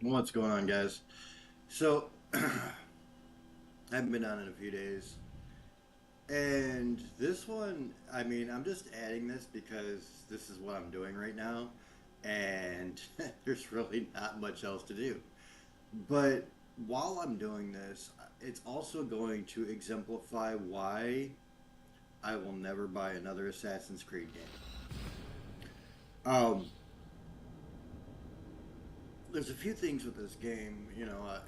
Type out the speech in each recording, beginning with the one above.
What's going on, guys? So, I haven't been on in a few days. And this one, I mean, I'm just adding this because this is what I'm doing right now. And there's really not much else to do. But while I'm doing this, it's also going to exemplify why I will never buy another Assassin's Creed game. Um, there's a few things with this game,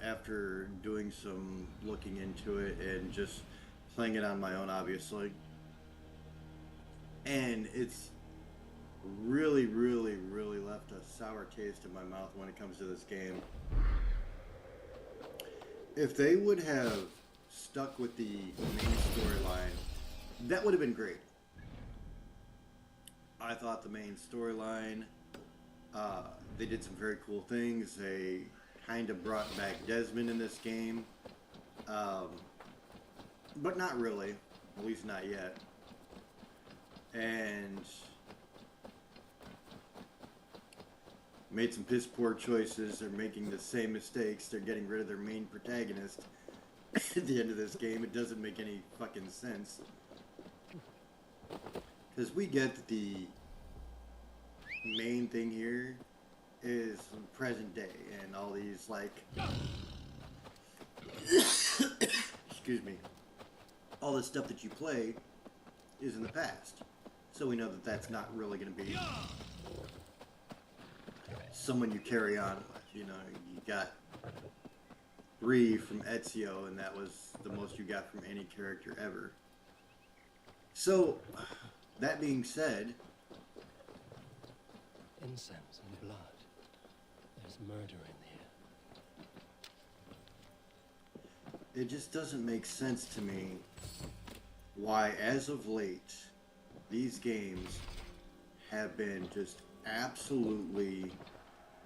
after doing some looking into it and just playing it on my own, obviously. And it's really, really, really left a sour taste in my mouth when it comes to this game. If they would have stuck with the main storyline, that would have been great. I thought the main storyline, they did some very cool things. They kind of brought back Desmond in this game. Um, but not really, at least not yet. And made some piss poor choices. They're making the same mistakes. They're getting rid of their main protagonist at the end of this game. It doesn't make any fucking sense. Because we get that the main thing here is present day and all these, like, excuse me, all the stuff that you play is in the past. So we know that that's not really going to be someone you carry on with. You got three from Ezio, and that was the most you got from any character ever. So, that being said, Incense and blood. There's murder in here. it just doesn't make sense to me why, as of late, these games have been just absolutely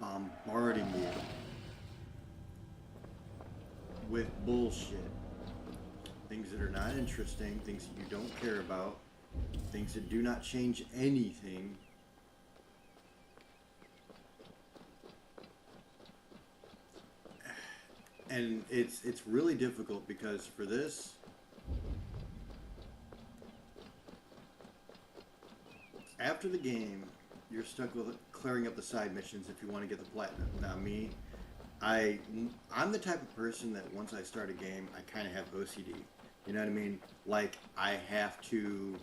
bombarding you with bullshit. Things that are not interesting, things that you don't care about, things that do not change anything. And it's really difficult because for this, after the game, you're stuck with clearing up the side missions if you want to get the platinum. Now, I I'm the type of person that once I start a game, I kind of have OCD. You know what I mean? Like I have to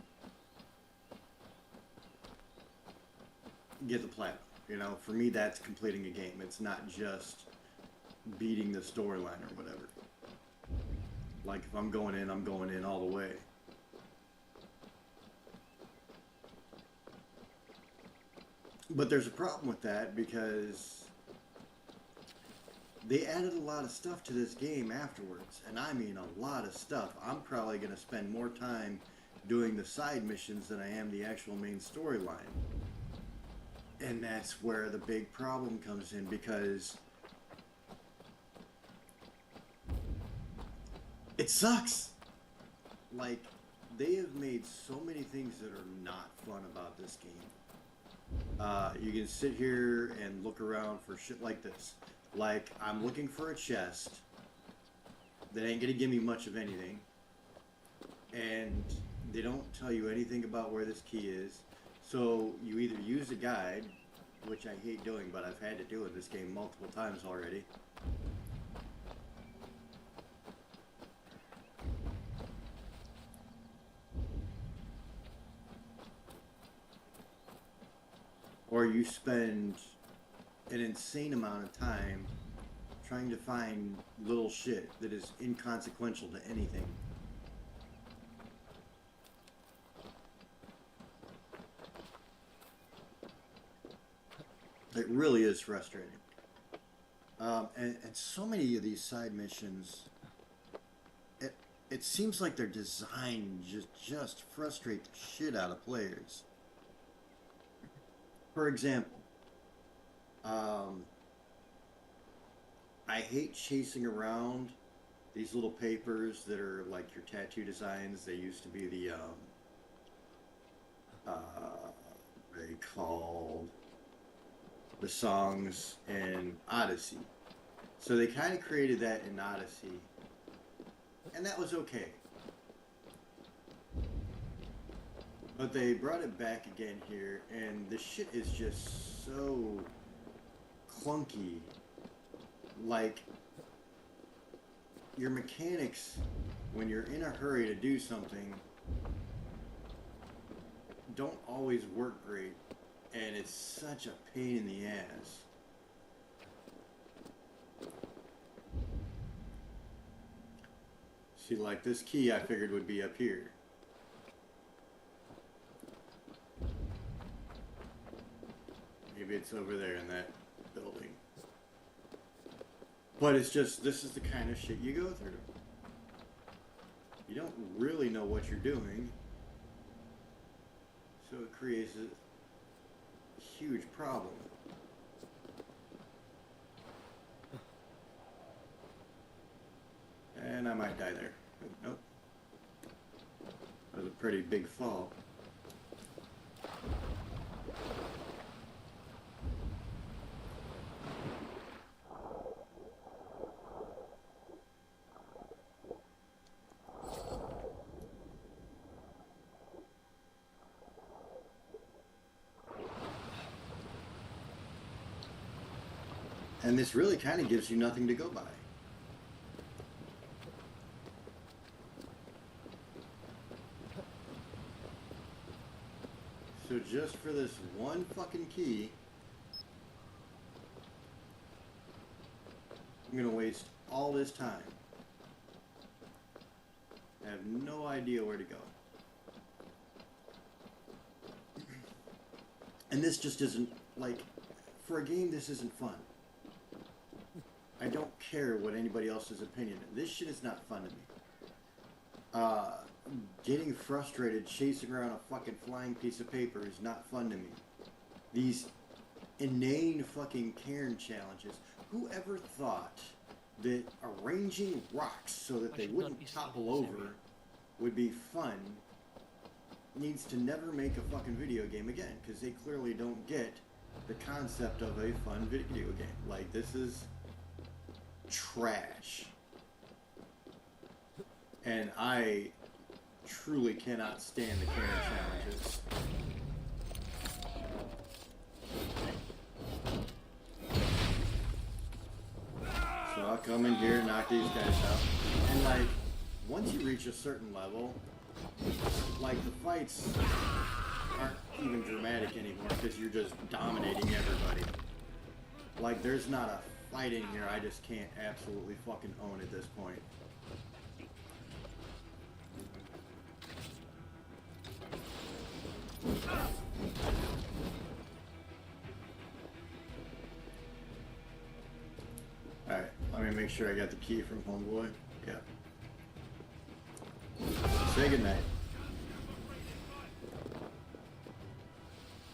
get the platinum. For me, that's completing a game. It's not just beating the storyline or whatever. Like if I'm going in all the way. But there's a problem with that because they added a lot of stuff to this game afterwards, and I mean a lot of stuff. I'm probably going to spend more time doing the side missions than I am the actual main storyline. And that's where the big problem comes in because it sucks. Like, they have made so many things that are not fun about this game. You can sit here and look around for shit like this. Like, I'm looking for a chest that ain't gonna give me much of anything, and they don't tell you anything about where this key is. So you either use a guide, which I hate doing, but I've had to do in this game multiple times already. Or you spend an insane amount of time trying to find little shit that is inconsequential to anything. It really is frustrating. And so many of these side missions, it it seems like they're designed just frustrate the shit out of players. For example, um, I hate chasing around these little papers that are like your tattoo designs. They used to be the uh, they called the songs in Odyssey. So they kind of created that in Odyssey, and that was okay. But they brought it back again here, and the shit is just so clunky. Like, your mechanics, when you're in a hurry to do something, don't always work great, and it's such a pain in the ass. See, like this key I figured would be up here. Maybe it's over there in that building. But it's just, this is the kind of shit you go through. You don't really know what you're doing. So it creates a huge problem. And I might die there. Nope. That was a pretty big fall. And this really kind of gives you nothing to go by. So just for this one fucking key, I'm gonna waste all this time. I have no idea where to go. And this just isn't, like, for a game, this isn't fun. I don't care what anybody else's opinion is. This shit is not fun to me. Getting frustrated chasing around a fucking flying piece of paper is not fun to me. These inane fucking cairn challenges. Whoever thought that arranging rocks so that they wouldn't topple over would be fun needs to never make a fucking video game again, because they clearly don't get the concept of a fun video game. Like, this is trash. And I truly cannot stand the cairn challenges. So I'll come in here and knock these guys out. And like, once you reach a certain level, like the fights aren't even dramatic anymore because you're just dominating everybody. Like, there's not a fight in here I just can't absolutely fucking own at this point. Alright, let me make sure I got the key from Homeboy. Yeah. Say goodnight.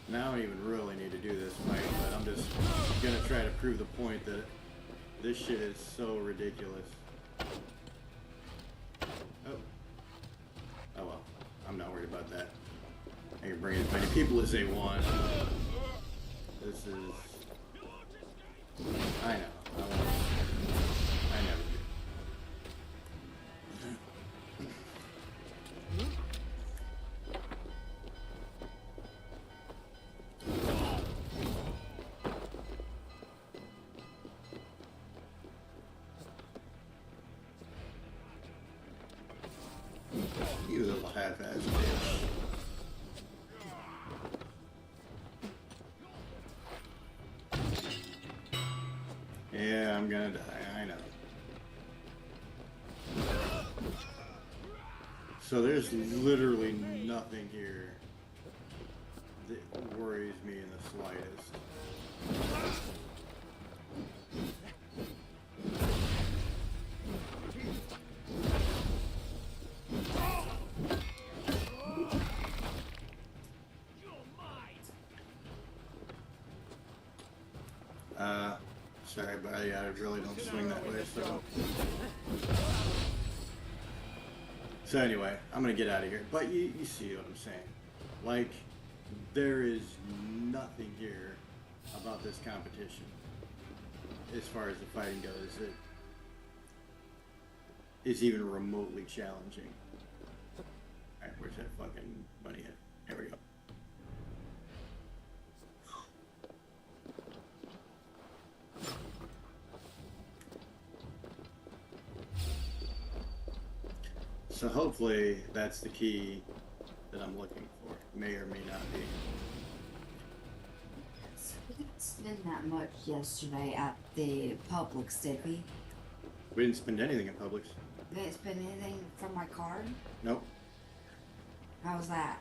Now I don't even really need to do this fight, but I'm just gonna try to prove the point that this shit is so ridiculous. Oh. Oh well. I'm not worried about that. I can bring as many people as they want. This is... I know. I never do. You little half-ass bitch. Yeah, I'm gonna die, I know. So there's literally nothing here that worries me in the slightest. Sorry, buddy, I really don't swing that way, so anyway, I'm gonna get out of here. But you see what I'm saying. Like, there is nothing here about this competition. as far as the fighting goes, it is even remotely challenging. Alright, where's that fucking bunny at? There we go. So hopefully that's the key that I'm looking for. May or may not be. So we didn't spend that much yesterday at the Publix, did we? We didn't spend anything at Publix. We didn't spend anything from my card? Nope. How was that?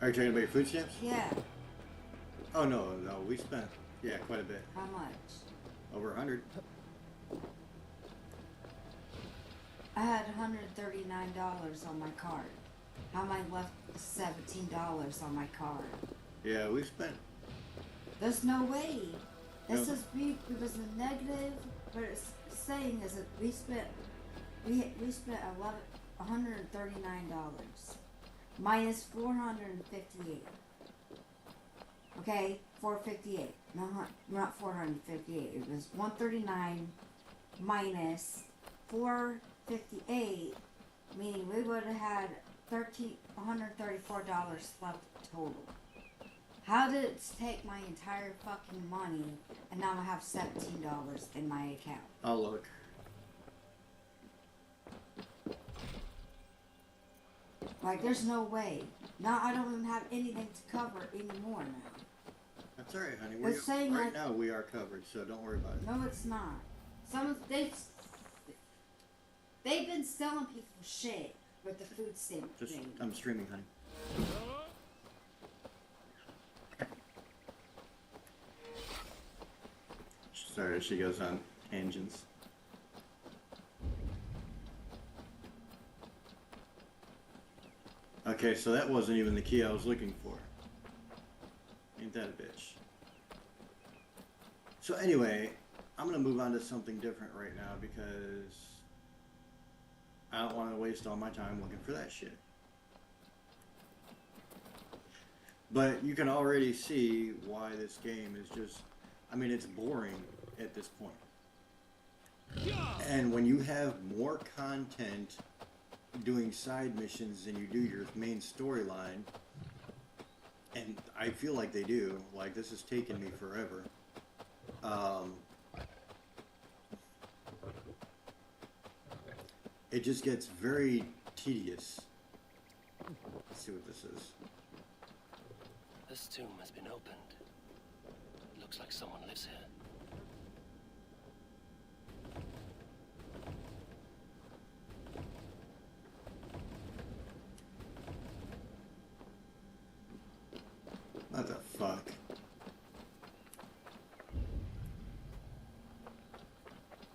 Are you talking about your food stamps? Yeah. Oh no, we spent quite a bit. How much? Over 100. I had $139 on my card. How am I left $17 on my card? Yeah, we spent. There's no way. This No. is it was a negative, but it's saying is that we spent $139 minus 458. Okay, 458. No, not 458. It was 139 minus 458, meaning we would have had $134 left total. How did it take my entire fucking money and now I have $17 in my account? I'll look. Like, there's no way. Now I don't even have anything to cover anymore now. That's alright, honey. It's saying right that- now we are covered, so don't worry about it. No, it's not. They've been selling people shit with the food stamp Just thing. I'm streaming, honey. Sorry, she goes on tangents. Okay, so that wasn't even the key I was looking for. Ain't that a bitch? So anyway, I'm gonna move on to something different right now because I don't want to waste all my time looking for that shit. But you can already see why this game is just, I mean, it's boring at this point. And when you have more content doing side missions than you do your main storyline, and I feel like they do, like this has taken me forever. It just gets very tedious. Let's see what this is. This tomb has been opened. It looks like someone lives here. What the fuck?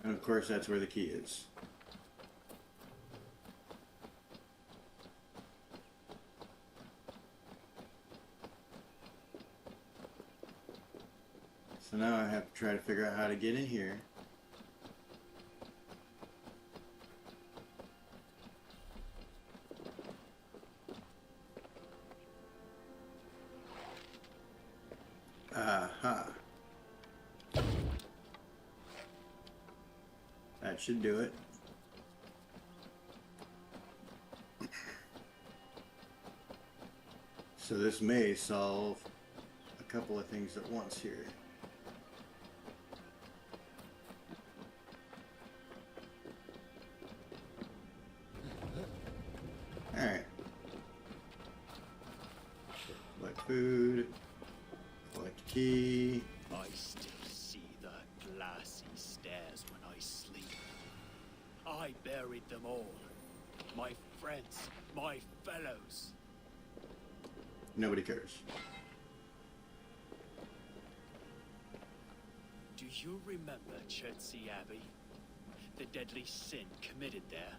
And of course that's where the key is. So now I have to try to figure out how to get in here. Aha. That should do it. So this may solve a couple of things at once here. Alright. Collect food. Collect key. I still see the glassy stairs when I sleep. I buried them all. My friends, my fellows. Nobody cares. Do you remember Chertsey Abbey? The deadly sin committed there.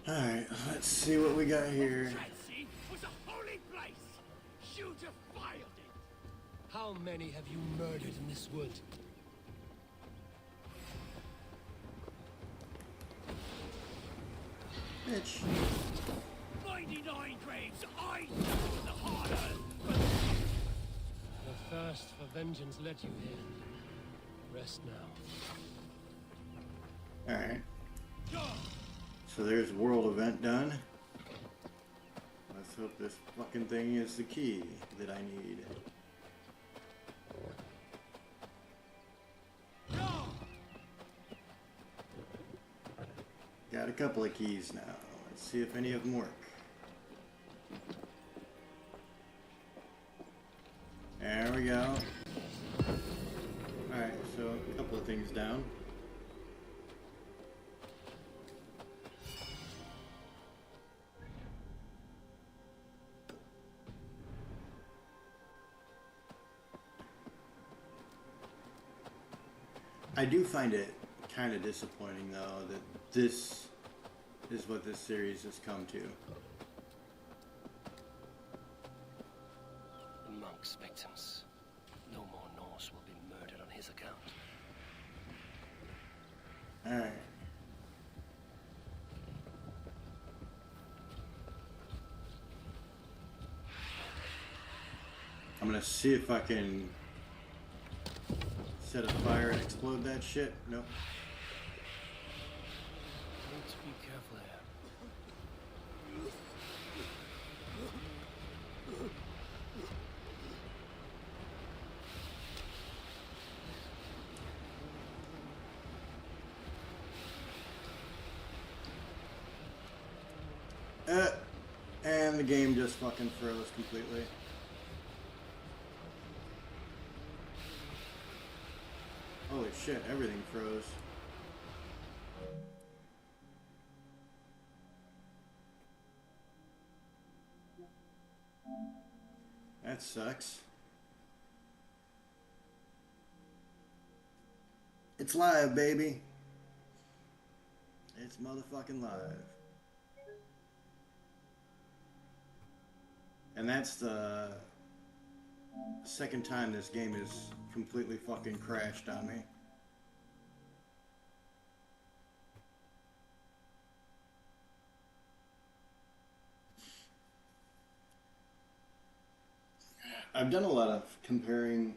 Alright, let's see what we got here. Chertsey was a holy place. You defiled it. How many have you murdered in this wood? Bitch. 99 graves I dug in the hard earth. The thirst for vengeance led you here. Rest now. Alright. So there's world event done. Let's hope this fucking thing is the key that I need. Got a couple of keys now. Let's see if any of them work. There we go. Alright, so a couple of things down. I do find it kind of disappointing, though, that this is what this series has come to. The monk's victims. No more Norse will be murdered on his account. Alright. I'm gonna see if I can set a fire and explode that shit. Nope. Need to be careful here. And the game just fucking froze completely. Holy shit, everything froze. That sucks. It's live, baby. It's motherfucking live. And that's the second time this game has completely fucking crashed on me. I've done a lot of comparing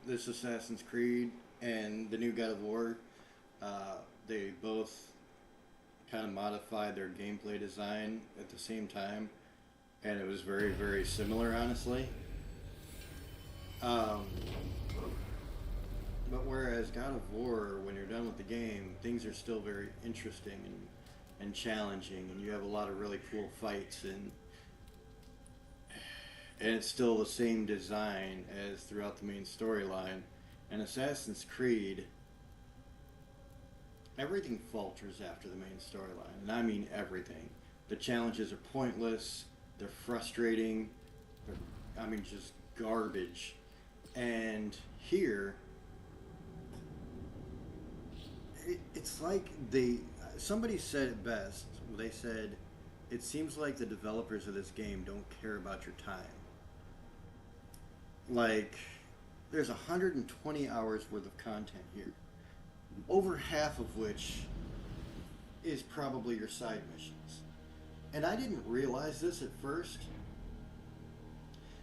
this Assassin's Creed and the new God of War. They both kind of modified their gameplay design at the same time, and it was very, very similar, honestly. But whereas God of War, when you're done with the game, things are still very interesting and challenging, and you have a lot of really cool fights, and it's still the same design as throughout the main storyline. And Assassin's Creed, everything falters after the main storyline, and I mean everything. The challenges are pointless, they're frustrating, just garbage. And here, it's like somebody said it best. They said, it seems like the developers of this game don't care about your time. Like, there's 120 hours worth of content here, over half of which is probably your side missions. And I didn't realize this at first.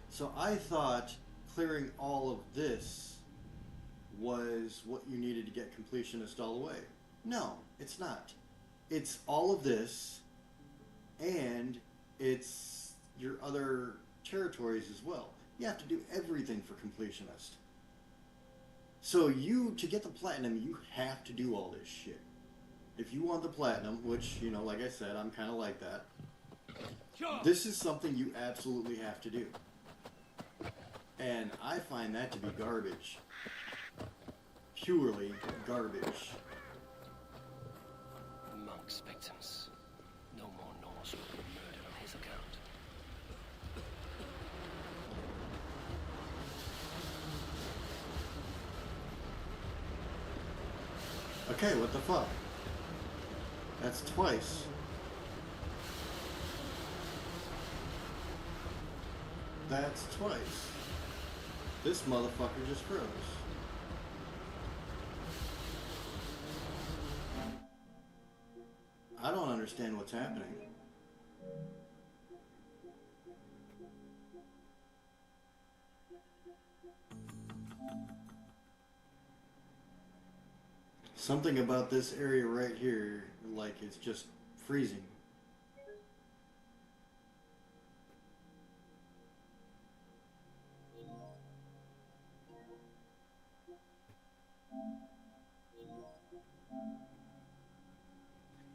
So I thought clearing all of this was what you needed to get Completionist all the way. No, it's not. It's all of this, and it's your other territories as well. You have to do everything for Completionist. So to get the platinum, you have to do all this shit. If you want the platinum, which, like I said, I'm kind of like that, this is something you absolutely have to do. And I find that to be garbage. Purely garbage. Monk's victims. No more Norse will be murdered on his account. Okay, what the fuck? That's twice. That's twice. This motherfucker just froze. I don't understand what's happening. Something about this area right here, like it's just freezing.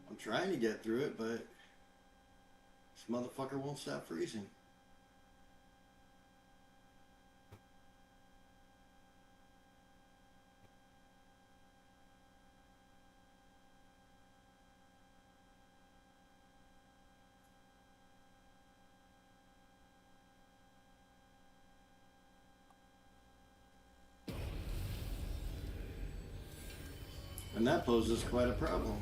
I'm trying to get through it, but this motherfucker won't stop freezing. And that poses quite a problem.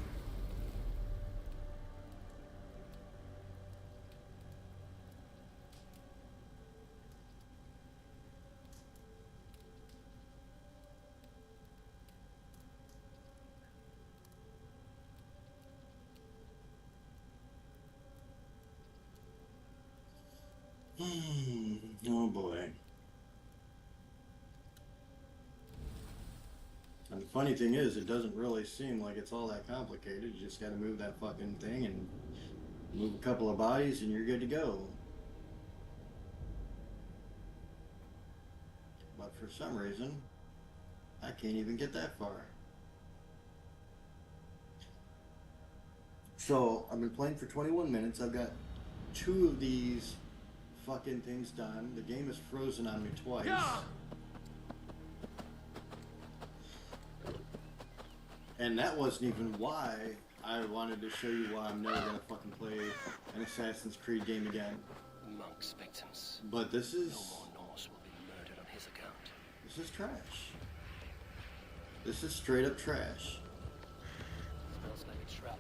Oh boy. And the funny thing is, it doesn't really seem like it's all that complicated. You just gotta move that fucking thing and move a couple of bodies and you're good to go. But for some reason, I can't even get that far. So, I've been playing for 21 minutes. I've got 2 of these fucking things done. The game is frozen on me twice. And that wasn't even why I wanted to show you why I'm never gonna fucking play an Assassin's Creed game again. Monk's victims. But this is... No more Norse will be murdered on his account. This is trash. This is straight up trash. Smells like a trap.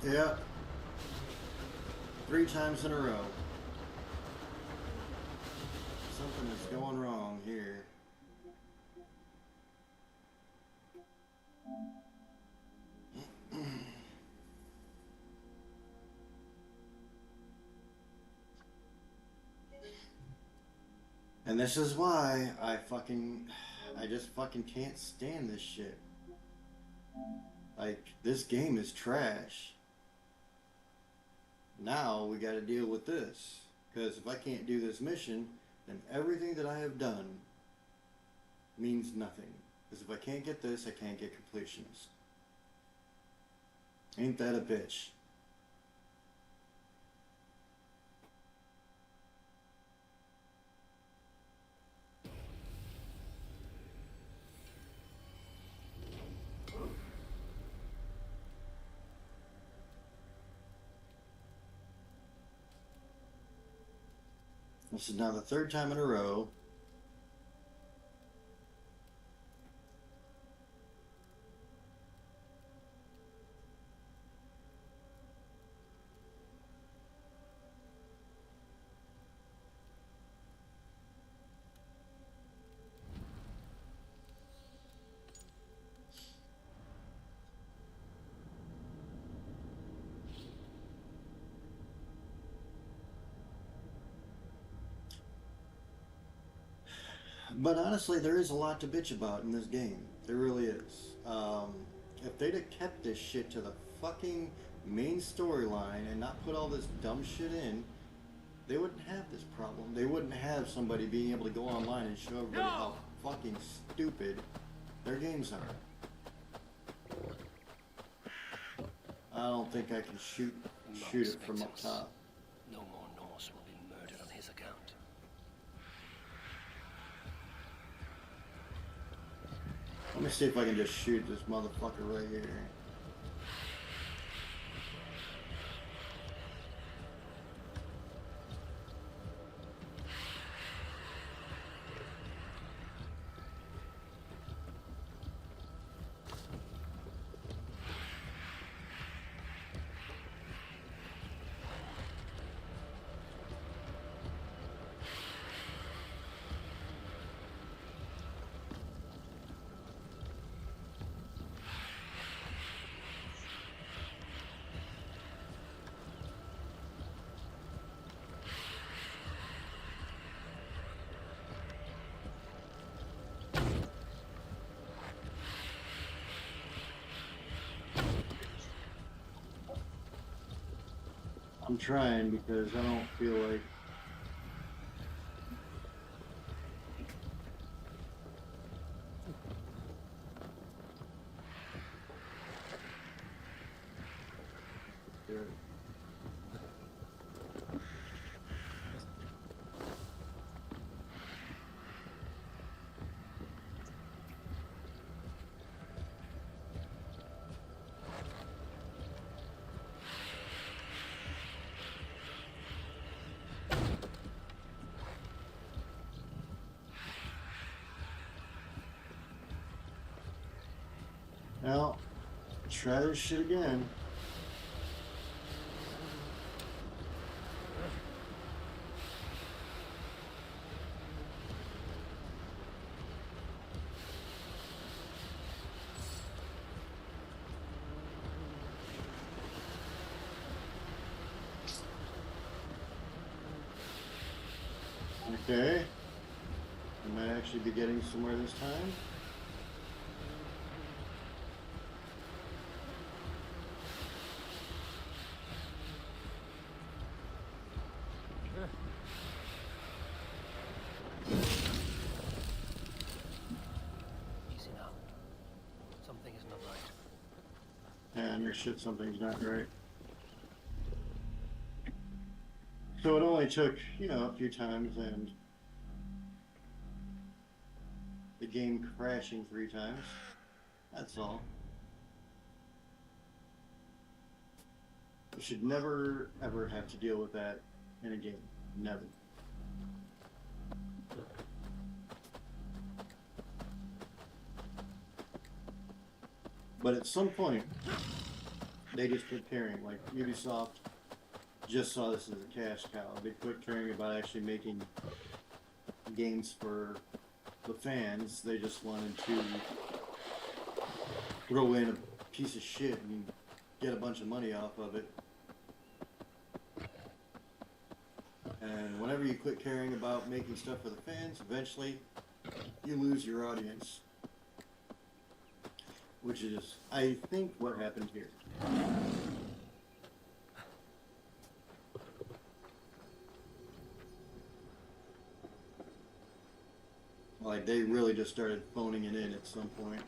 Yeah. 3 times in a row. Something is going wrong here. And this is why I just fucking can't stand this shit. Like, this game is trash. Now we gotta deal with this. Because if I can't do this mission, then everything that I have done means nothing. Because if I can't get this, I can't get Completionist. Ain't that a bitch? This is now the 3rd time in a row. But honestly, there is a lot to bitch about in this game. There really is. If they'd have kept this shit to the fucking main storyline and not put all this dumb shit in, they wouldn't have this problem. They wouldn't have somebody being able to go online and show everybody how fucking stupid their games are. I don't think I can shoot it from up top. No more Norse will be murdered on his account. Let me see if I can just shoot this motherfucker right here. I'm trying because I don't feel like. Well, try this shit again. Okay. I might actually be getting somewhere this time. Easy now. Something is not right. And your shit, something's not right. So it only took, a few times and the game crashing 3 times. That's all. You should never, ever have to deal with that in a game. Never. But at some point, they just quit caring. Like Ubisoft just saw this as a cash cow. They quit caring about actually making games for the fans. They just wanted to throw in a piece of shit and get a bunch of money off of it. And whenever you quit caring about making stuff for the fans, eventually you lose your audience. Which is, I think, what happened here. Like, they really just started phoning it in at some point.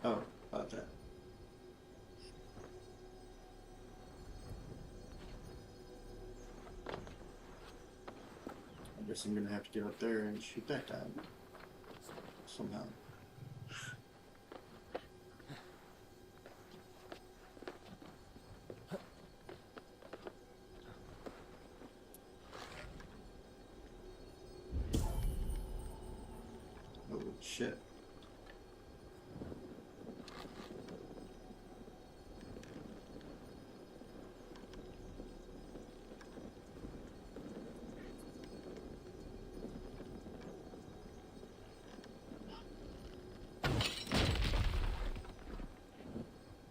Oh, about that. I guess I'm gonna have to get up there and shoot that down. Somehow. Oh, shit.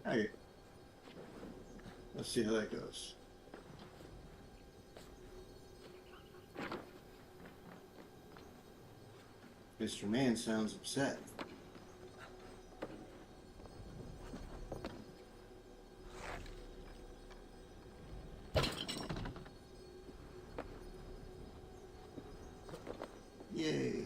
Hey, let's see how that goes. Mr. Man sounds upset. Yay.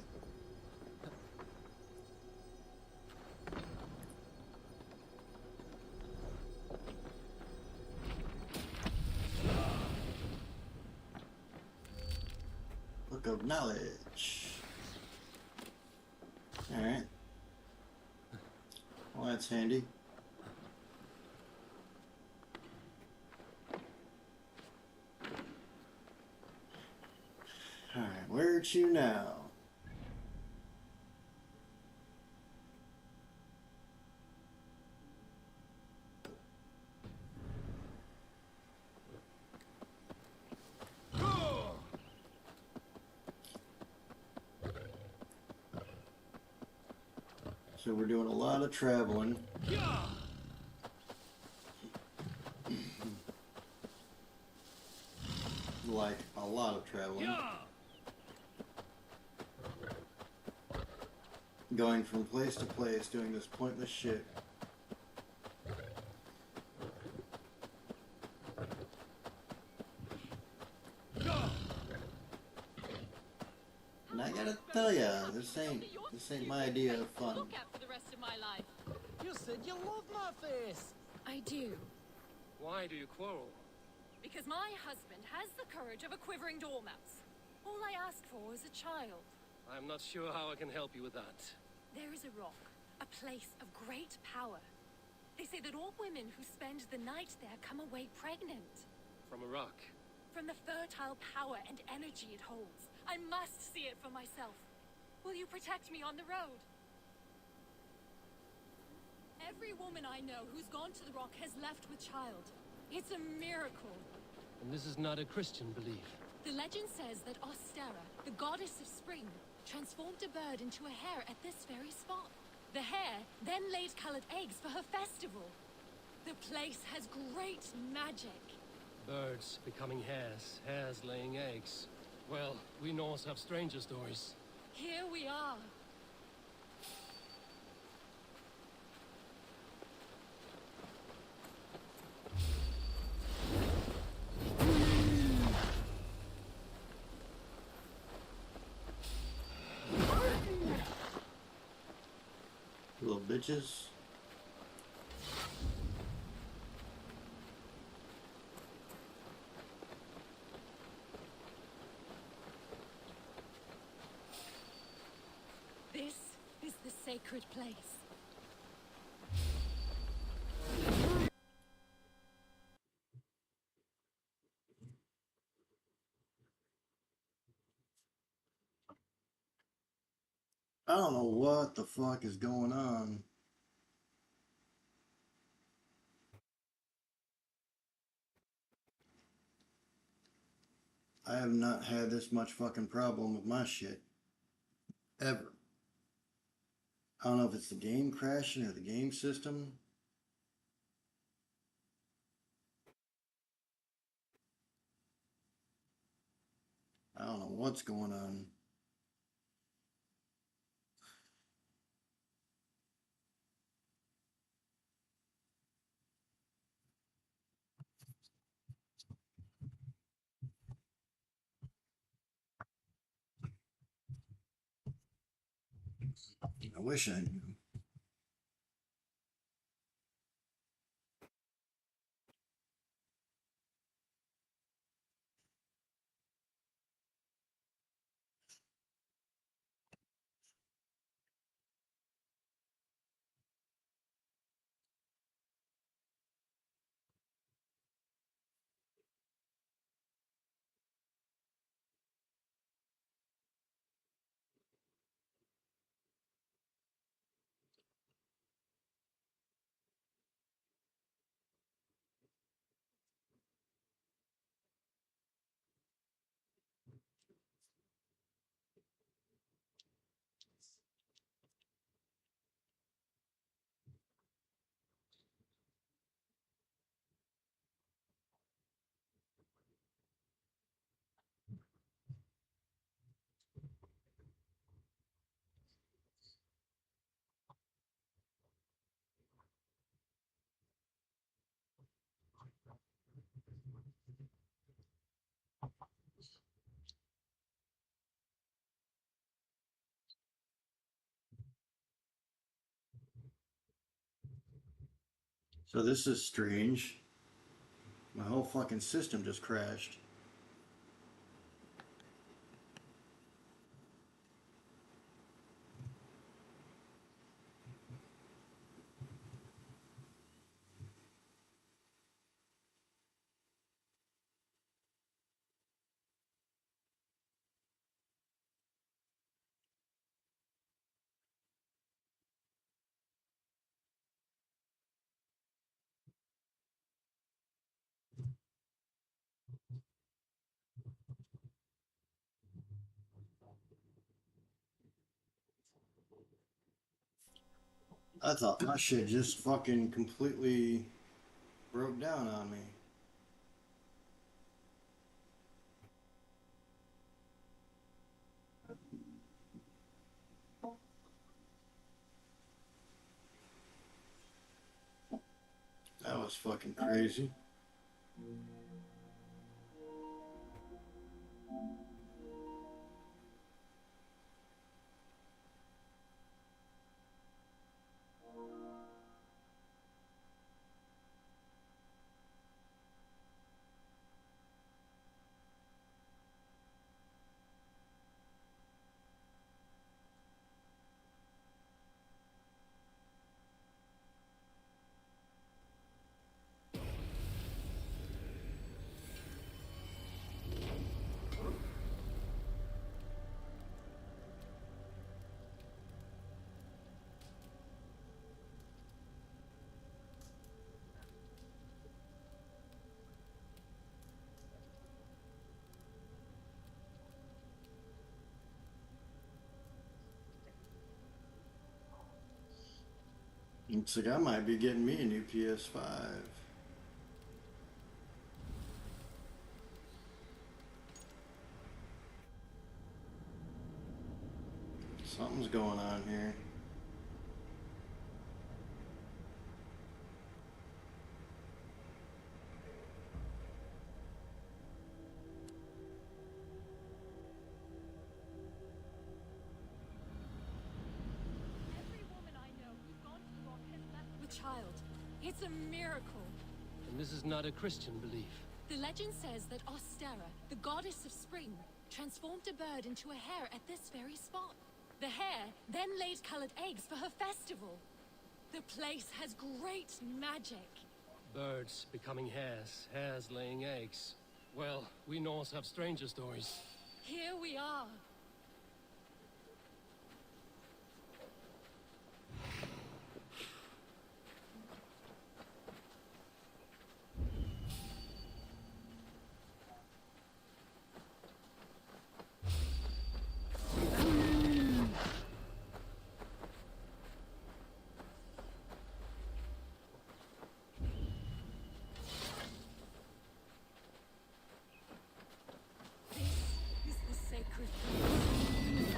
Book of knowledge. Alright. Well, that's handy. Alright, where to now? So we're doing a lot of traveling. Like a lot of traveling. going from place to place, doing this pointless shit. And I gotta tell ya, this ain't my idea of fun. Look at for the rest of my life. You said you love my face. I do. Why do you quarrel? Because my husband has the courage of a quivering dormouse. All I asked for was a child. I'm not sure how I can help you with that. There is a rock, a place of great power. They say that all women who spend the night there come away pregnant. From a rock. From the fertile power and energy it holds. I must see it for myself. Will you protect me on the road? Every woman I know who's gone to the rock has left with child. It's a miracle. And this is not a Christian belief. The legend says that Ostera, the goddess of spring, transformed a bird into a hare at this very spot. The hare then laid colored eggs for her festival. The place has great magic. Birds becoming hares, hares laying eggs. Well, we Norse have stranger stories. Here we are. Little bitches. This is the sacred place. I don't know what the fuck is going on. I have not had this much fucking problem with my shit. Ever. I don't know if it's the game crashing or the game system. I don't know what's going on. I wish I knew. So this is strange. My whole fucking system just crashed. I thought my shit just fucking completely broke down on me. was fucking crazy. Looks like I might be getting me a new PS5. Something's going on here. Every woman I know who's gone to the rock has left with child. It's a miracle. And this is not a Christian belief. The legend says that Ostera, the goddess of spring, transformed a bird into a hare at this very spot. The hare then laid colored eggs for her festival. The place has great magic. Birds becoming hares, hares laying eggs. Well, we Norse have stranger stories. Here we are. This is the sacred place.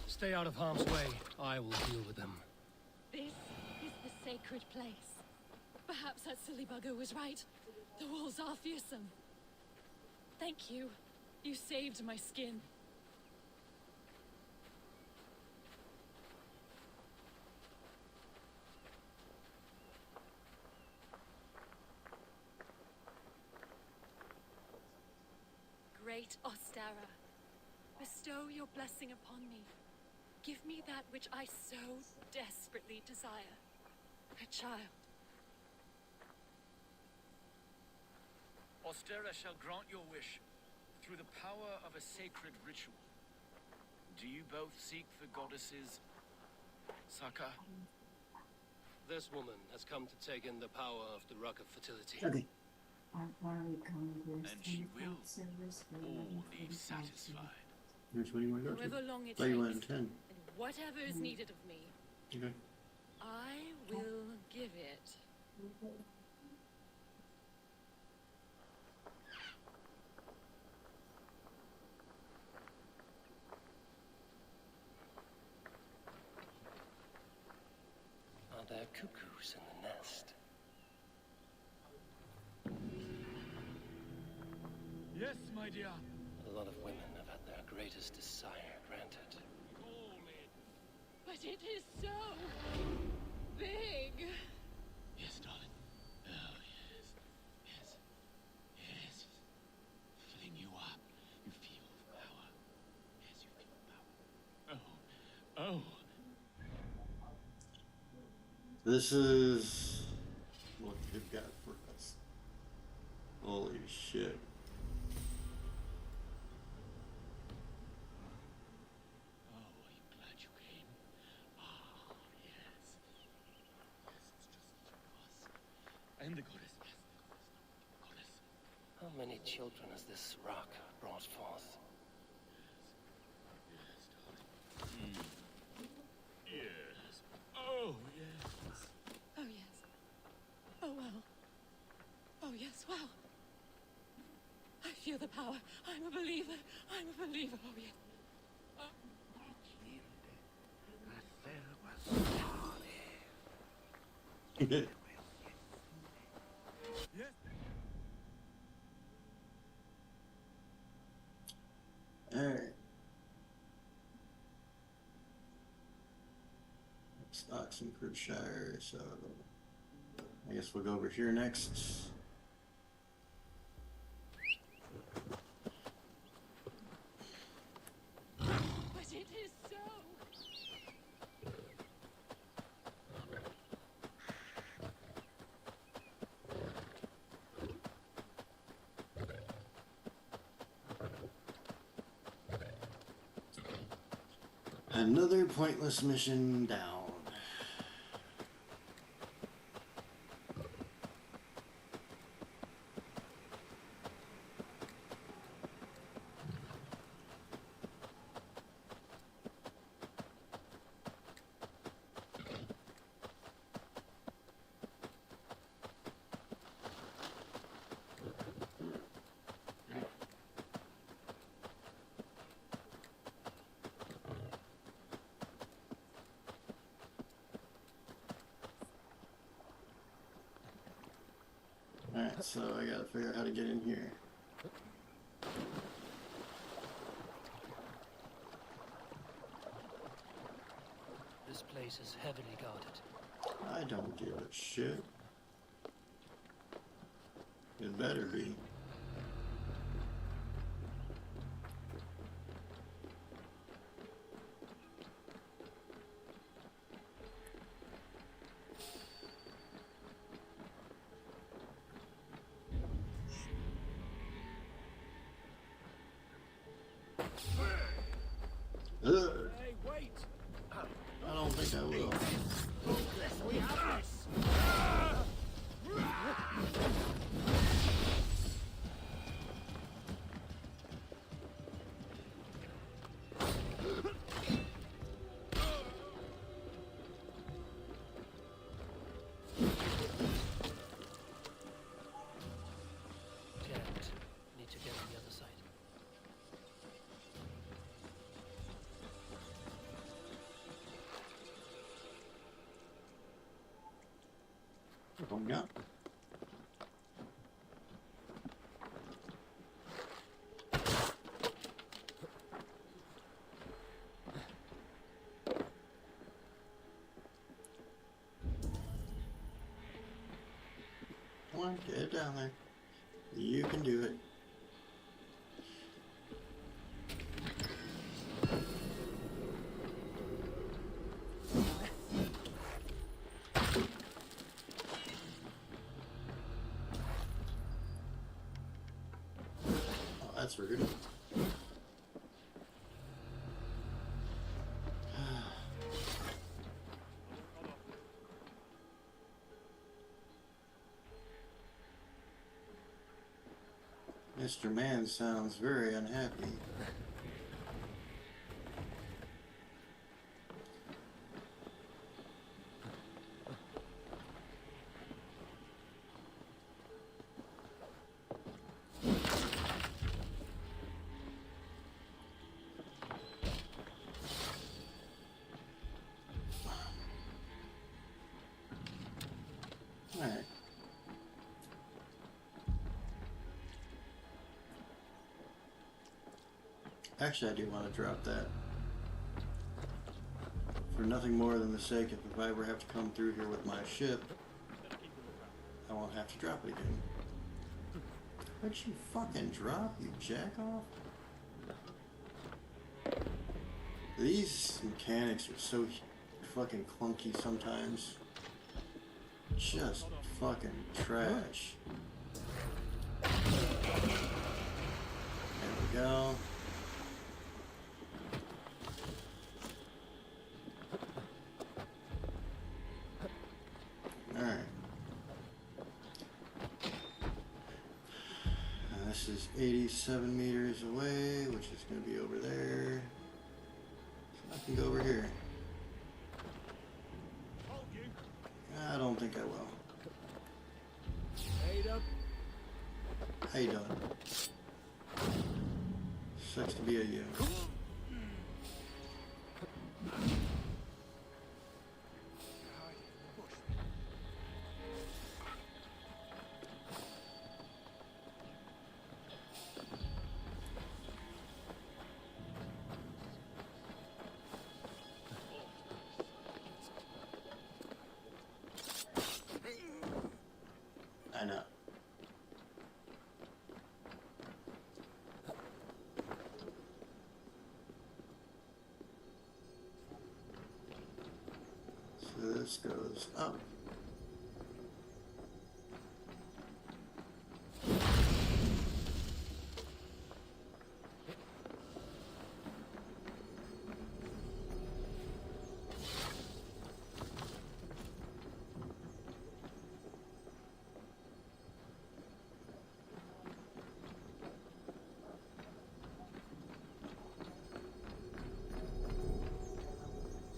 Stay out of harm's way. I will deal with them. This is the sacred place. Perhaps that silly bugger was right. The walls are fearsome. Thank you. You saved my skin. Great Ostara, bestow your blessing upon me. Give me that which I so desperately desire. A child. Ostera shall grant your wish through the power of a sacred ritual. Do you both seek the goddess's succor? This woman has come to take in the power of the Rock of Fertility. Okay. Why are we going to this And she will service for all 11:45 leave satisfied. Which one do you want to go to? However long it Thought you takes, wanted 10. and whatever is needed of me, Okay. I will give it. Are there cuckoos in the nest? Yes, my dear. A lot of women have had their greatest desire granted. But it is so big. Yes, darling. Oh, yes. Yes. Yes. Filling you up. You feel the power. Yes, you feel the power. Oh. Oh. This is what they've got for us. Holy shit. Oh, are you glad you came? Ah, yes. Yes, it's just the two of us. And the goddess. Yes, the goddess. How many children has this rock brought forth? Yes, darling. Yes. Oh, yes. Oh, yes. Oh, well. Oh, yes, well. I feel the power. I'm a believer. I'm a believer. Oh, yes. Oh. Alright. Stocks in Crudshire, so I guess we'll go over here next. But it is so. Another pointless mission down. Alright, so I gotta figure out how to get in here. This place is heavily guarded. I don't give a shit. It better be. Ugh. Hey, wait! I don't think I will. We have this! Can't. Need to get on the other side. Oh, yeah. Come on, get it down there. You can do it. Oh, that's rude. Mr. Man sounds very unhappy. Alright. Actually, I do want to drop that. For nothing more than the sake of if I ever have to come through here with my ship, I won't have to drop it again. What'd you fucking drop, you jack off? These mechanics are so fucking clunky sometimes. Just fucking trash. There we go. Alright. This is 87 meters away, which is going to be over there. So I can go over here. I don't think I will. Eight up. How you doing? Sucks to be a you. this goes up.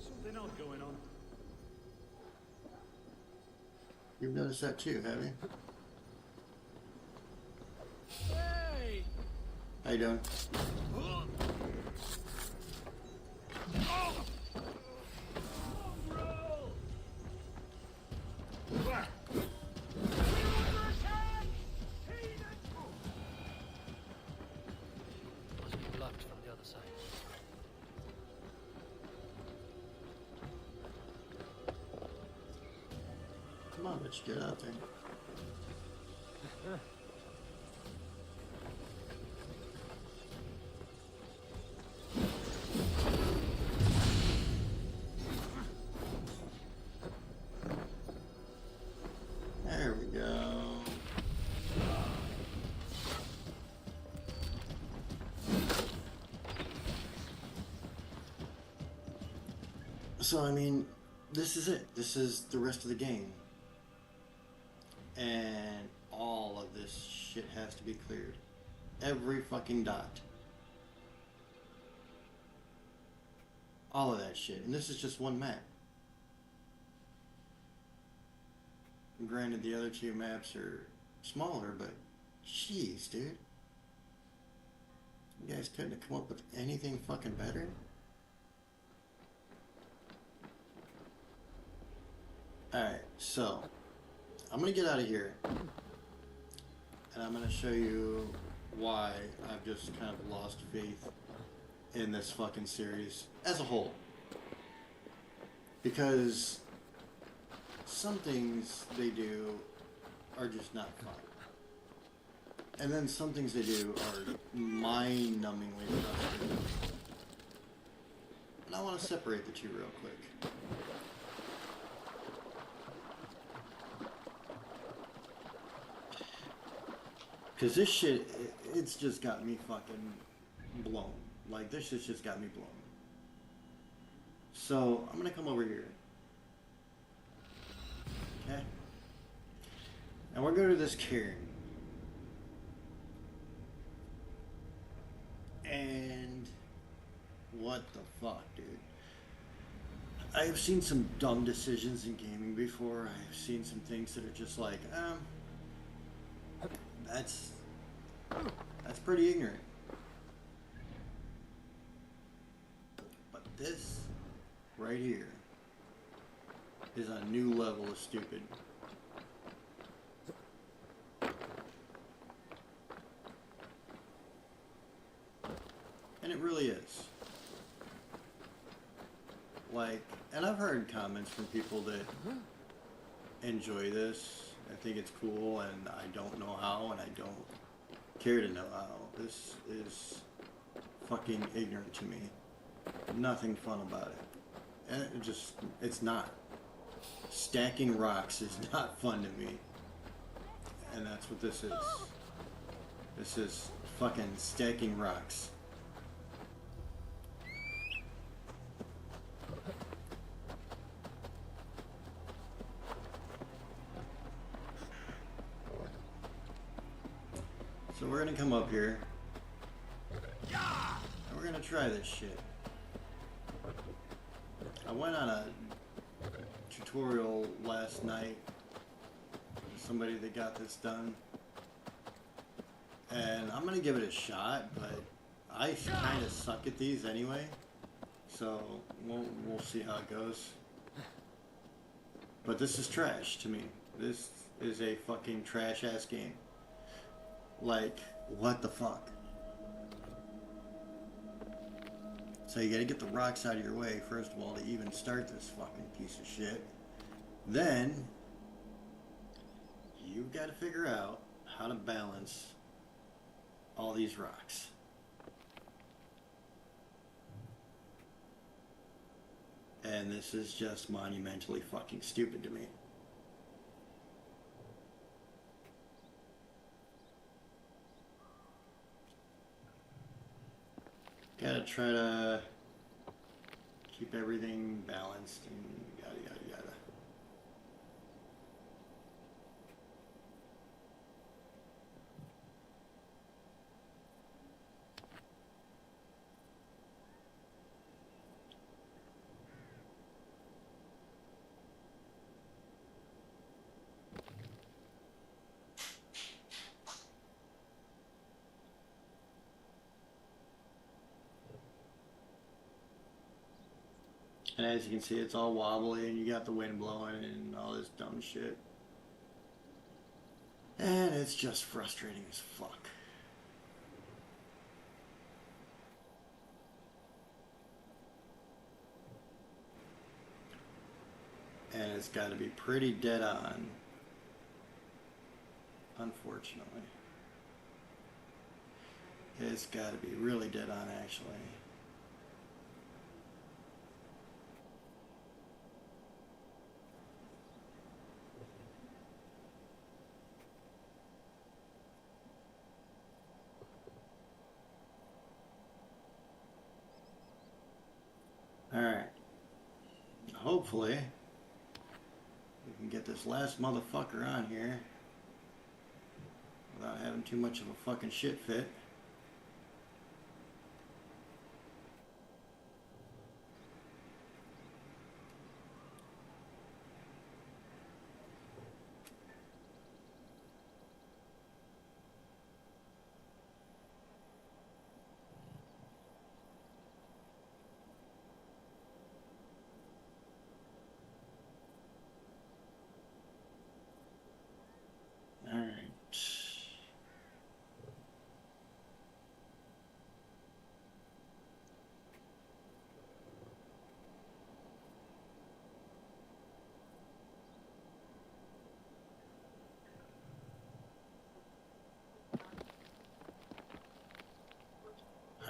Something odd going on. You've noticed that too, have you? Hey! How you doing? Must be blocked from the other side. Come on, bitch, get out there. There we go. So, I mean, this is it. This is the rest of the game. And all of this shit has to be cleared. Every fucking dot. All of that shit. And this is just one map. Granted, the other two maps are smaller, but jeez, dude. You guys couldn't have come up with anything fucking better? Alright, so I'm gonna get out of here. And I'm gonna show you why I've just kind of lost faith in this fucking series as a whole. Because some things they do are just not fun. And then some things they do are mind-numbingly frustrating. And I want to separate the two real quick. Because this shit, it's just got me fucking blown. Like, this shit's just got me blown. So, I'm going to come over here. Okay? And we're going to this cairn. And what the fuck, dude? I've seen some dumb decisions in gaming before. I've seen some things that are just like, that's pretty ignorant. But this right here is a new level of stupid. And it really is. Like, and I've heard comments from people that enjoy this. I think it's cool, and I don't know how, and I don't care to know how. This is fucking ignorant to me. Nothing fun about it. And it's not. Stacking rocks is not fun to me. And that's what this is. This is fucking stacking rocks. So we're gonna come up here, and we're gonna try this shit. I went on a tutorial last night with somebody that got this done, and I'm gonna give it a shot, but I kind of suck at these anyway, so we'll see how it goes. But this is trash to me. This is a fucking trash ass game. Like, what the fuck? So you gotta get the rocks out of your way, first of all, to even start this fucking piece of shit. Then, you've gotta figure out how to balance all these rocks. And And this is just monumentally fucking stupid to me. Gotta try to keep everything balanced and yada yada yada. And as you can see, it's all wobbly and you got the wind blowing and all this dumb shit. And it's just frustrating as fuck. And it's got to be pretty dead on, unfortunately. It's got to be really dead on, actually. Alright. Hopefully, we can get this last motherfucker on here without having too much of a fucking shit fit.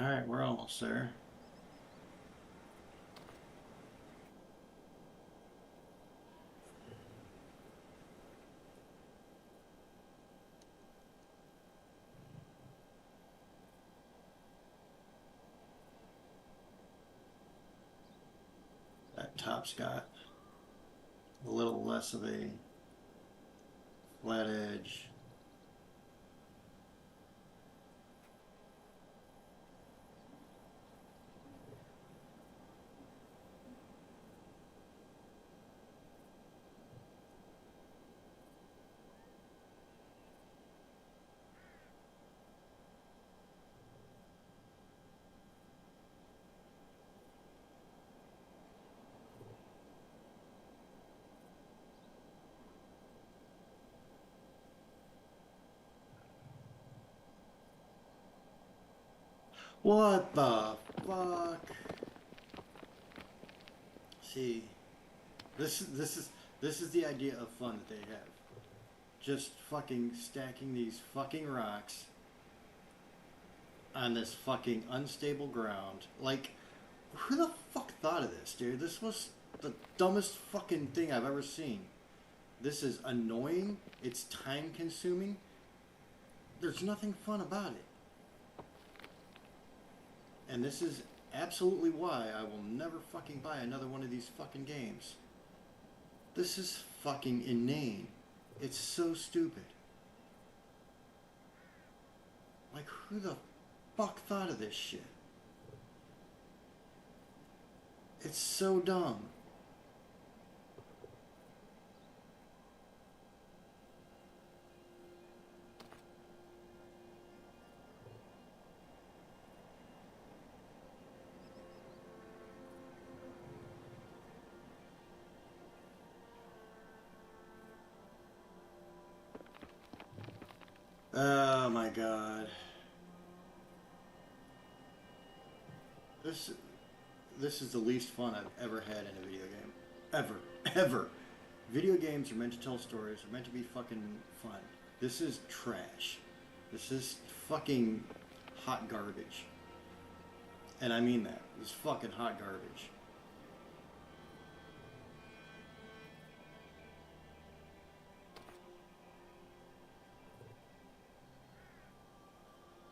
Alright, we're almost there. That top's got a little less of a flat edge. What the fuck? See, this is the idea of fun that they have. Just fucking stacking these fucking rocks on this fucking unstable ground. Like, who the fuck thought of this, dude? This was the dumbest fucking thing I've ever seen. This is annoying. It's time consuming. There's nothing fun about it. And this is absolutely why I will never fucking buy another one of these fucking games. This is fucking inane. It's so stupid. Like, who the fuck thought of this shit? It's so dumb. Oh my god. This is the least fun I've ever had in a video game. Ever. Ever. Video games are meant to tell stories, are meant to be fucking fun. This is trash. This is fucking hot garbage. And I mean that. It's fucking hot garbage.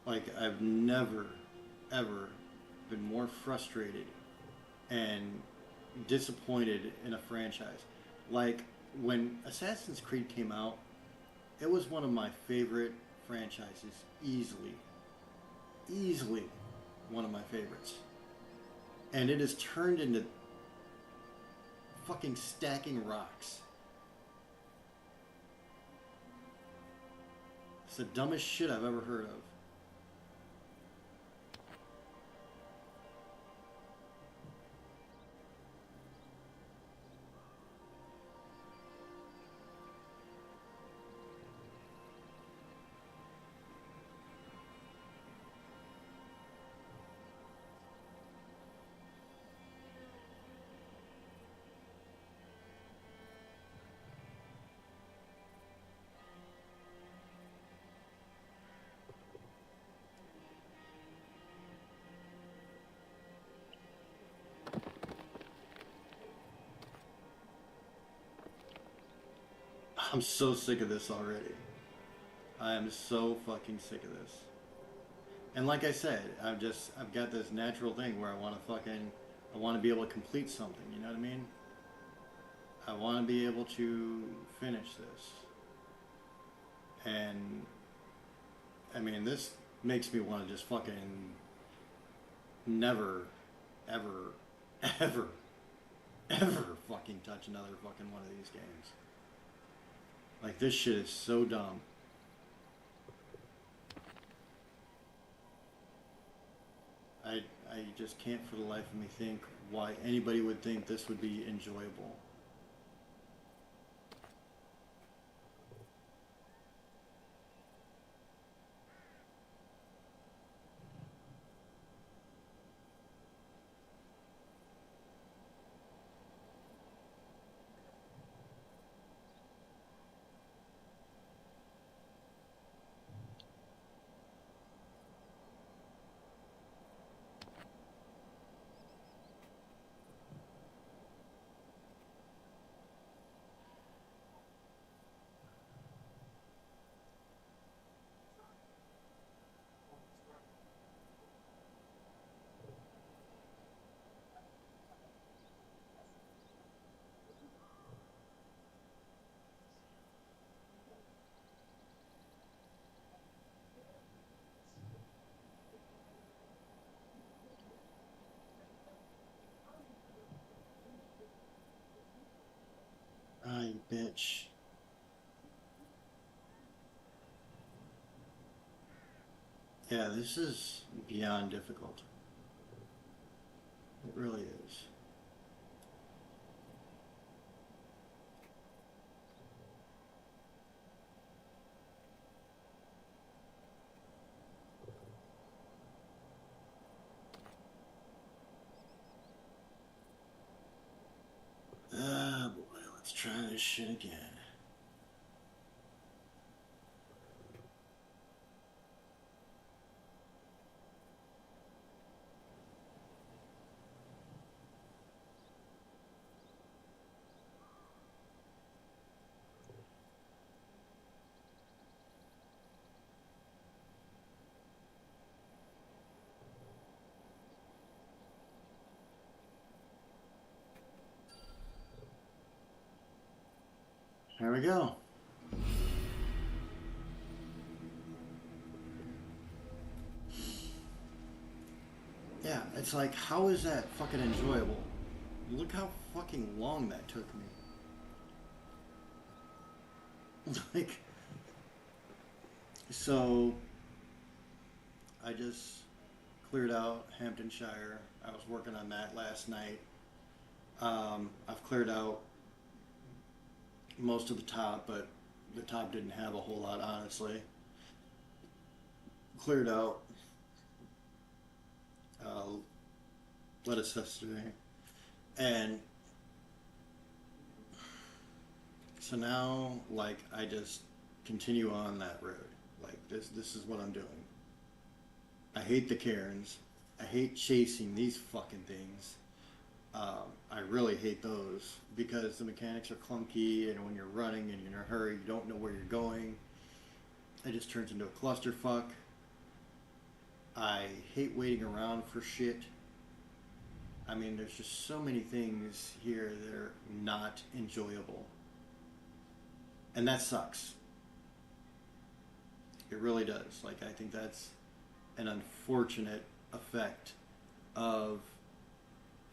Like, I've never, ever been more frustrated and disappointed in a franchise. Like, when Assassin's Creed came out, it was one of my favorite franchises, easily. Easily one of my favorites. And it has turned into fucking stacking rocks. It's the dumbest shit I've ever heard of. I'm so sick of this already. I am so fucking sick of this. And like I said, I've got this natural thing where I want to be able to complete something, you know what I mean? I want to be able to finish this. And, I mean, this makes me want to just fucking never, ever, ever, ever fucking touch another fucking one of these games. Like, this shit is so dumb. I just can't for the life of me think why anybody would think this would be enjoyable. Ah, you bitch. Yeah, this is beyond difficult. It really is. Ah, boy, let's try this shit again. There we go. Yeah, it's like, how is that fucking enjoyable? Look how fucking long that took me. Like, so, I just cleared out Hamptonshire. I was working on that last night. I've cleared out most of the top, but the top didn't have a whole lot, honestly. Cleared out lettuce yesterday, and so now, like, I just continue on that road. Like, this is what I'm doing. I hate the cairns. I hate chasing these fucking things. I really hate those because the mechanics are clunky, and when you're running and you're in a hurry, you don't know where you're going. It just turns into a clusterfuck. I hate waiting around for shit. I mean, there's just so many things here that are not enjoyable. And that sucks. It really does. Like, I think that's an unfortunate effect of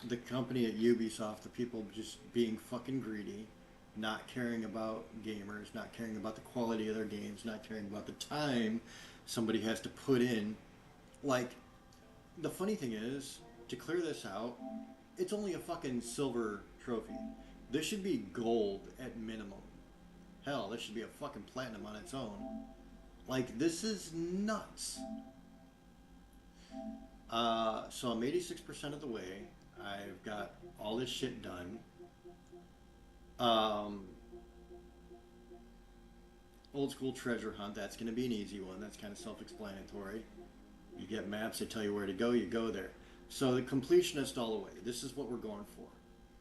the company at Ubisoft, the people just being fucking greedy, not caring about gamers, not caring about the quality of their games, not caring about the time somebody has to put in. Like, the funny thing is, to clear this out, it's only a fucking silver trophy. This should be gold at minimum. Hell, this should be a fucking platinum on its own. Like, this is nuts. So I'm 86% of the way. I've got all this shit done. Old school treasure hunt, that's going to be an easy one. That's kind of self-explanatory. You get maps, they tell you where to go, you go there. So the completionist all the way. This is what we're going for.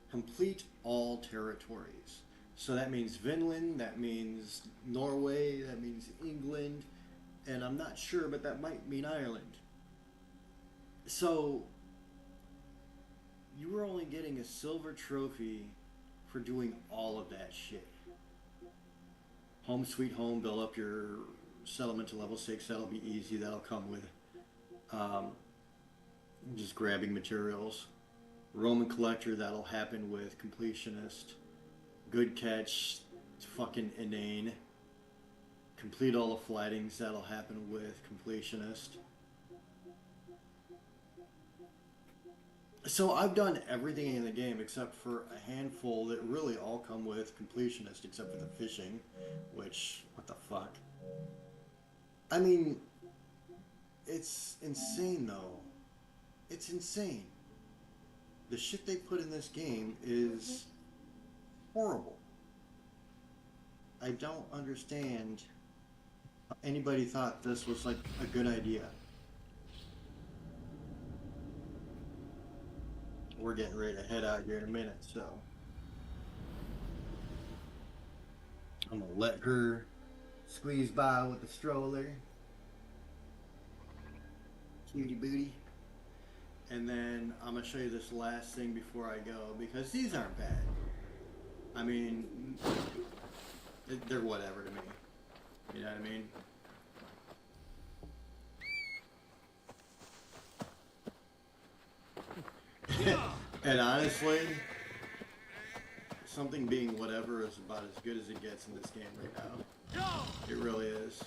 Complete all territories. So that means Vinland, that means Norway, that means England, and I'm not sure, but that might mean Ireland. So you were only getting a silver trophy for doing all of that shit. Home sweet home, build up your settlement to level 6, that'll be easy, that'll come with just grabbing materials. Roman collector, that'll happen with completionist. Good catch, it's fucking inane. Complete all the flightings, that'll happen with completionist. So I've done everything in the game except for a handful that really all come with completionist, except for the fishing, which, what the fuck? I mean, it's insane though. It's insane. The shit they put in this game is horrible. I don't understand how anybody thought this was like a good idea. We're getting ready to head out here in a minute, so I'm gonna let her squeeze by with the stroller. Cutie booty. And then I'm gonna show you this last thing before I go, because these aren't bad. I mean, they're whatever to me. You know what I mean? And honestly, something being whatever is about as good as it gets in this game right now. It really is.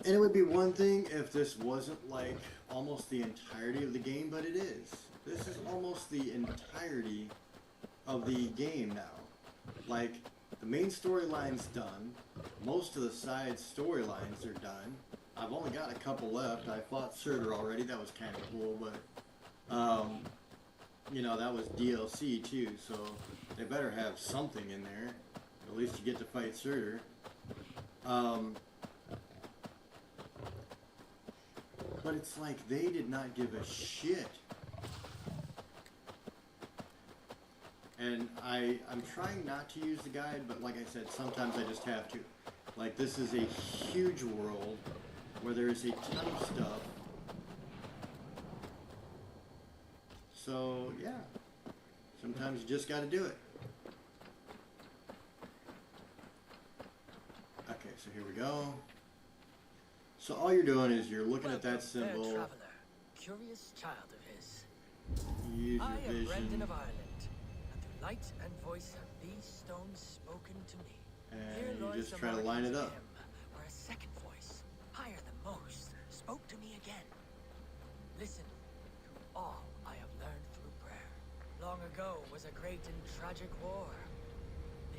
And it would be one thing if this wasn't like almost the entirety of the game, but it is. This is almost the entirety of the game now. Like, the main storyline's done. Most of the side storylines are done. I've only got a couple left. I fought Surtur already. That was kind of cool, but, you know, that was DLC too, so they better have something in there. At least you get to fight Surtur. But it's like they did not give a shit. And I'm trying not to use the guide, but like I said, sometimes I just have to. Like, this is a huge world where there's a ton of stuff. So, yeah. Sometimes you just gotta do it. Okay, so here we go. So all you're doing is you're looking at that symbol. Traveler, curious child of his. Use I your am Brendan vision. of Ireland, and through light and voice have these stones spoken to me. Here And you lies just the try to line it markings of up. him, where a second voice, higher than most, spoke to me again. Listen to all I have learned through prayer. Long ago was a great and tragic war.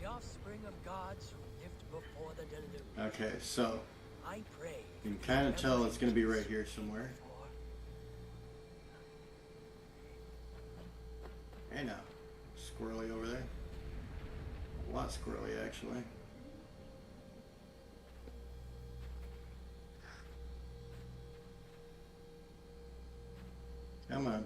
The offspring of gods who lived before the deluge. Okay, so I pray. you can kind of tell it's going to be right here somewhere. Hey now, squirrely over there. A lot squirrely, actually. Come on.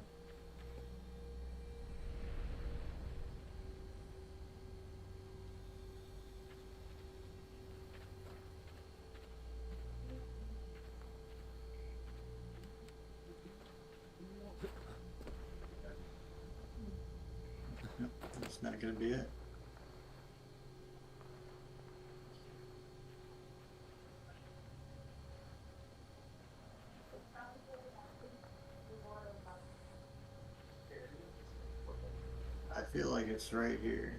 not gonna be it. I feel like it's right here.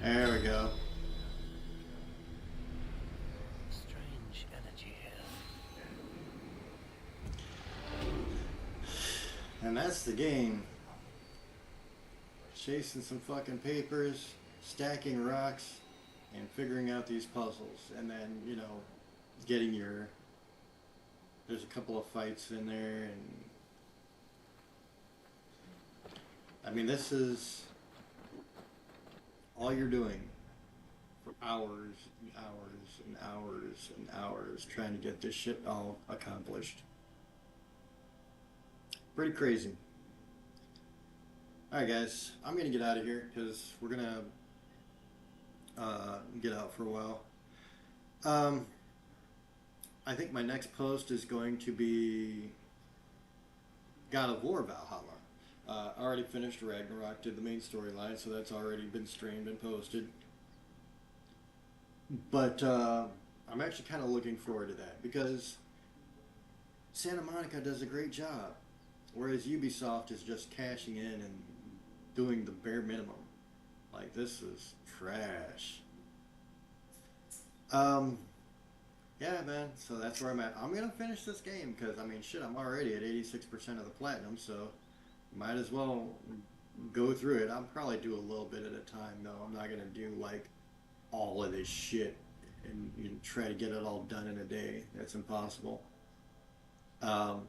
There we go. Strange energy here. And that's the game. Chasing some fucking papers, stacking rocks, and figuring out these puzzles. And then, you know, getting your... There's a couple of fights in there, and... I mean, this is... all you're doing for hours and hours and hours and hours trying to get this shit all accomplished. Pretty crazy. Alright guys, I'm gonna get out of here because we're gonna get out for a while. I think my next post is going to be God of War Valhalla. I already finished Ragnarok, did the main storyline, so that's already been streamed and posted. But I'm actually kind of looking forward to that because Santa Monica does a great job, whereas Ubisoft is just cashing in and doing the bare minimum. Like, this is trash. Yeah, man, so that's where I'm at. I'm gonna finish this game because, I mean, shit, I'm already at 86% of the platinum, so might as well go through it. I'll probably do a little bit at a time, though. I'm not gonna do, like, all of this shit and you know, try to get it all done in a day. That's impossible. But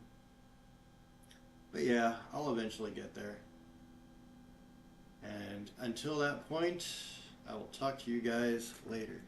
yeah, I'll eventually get there. And until that point, I will talk to you guys later.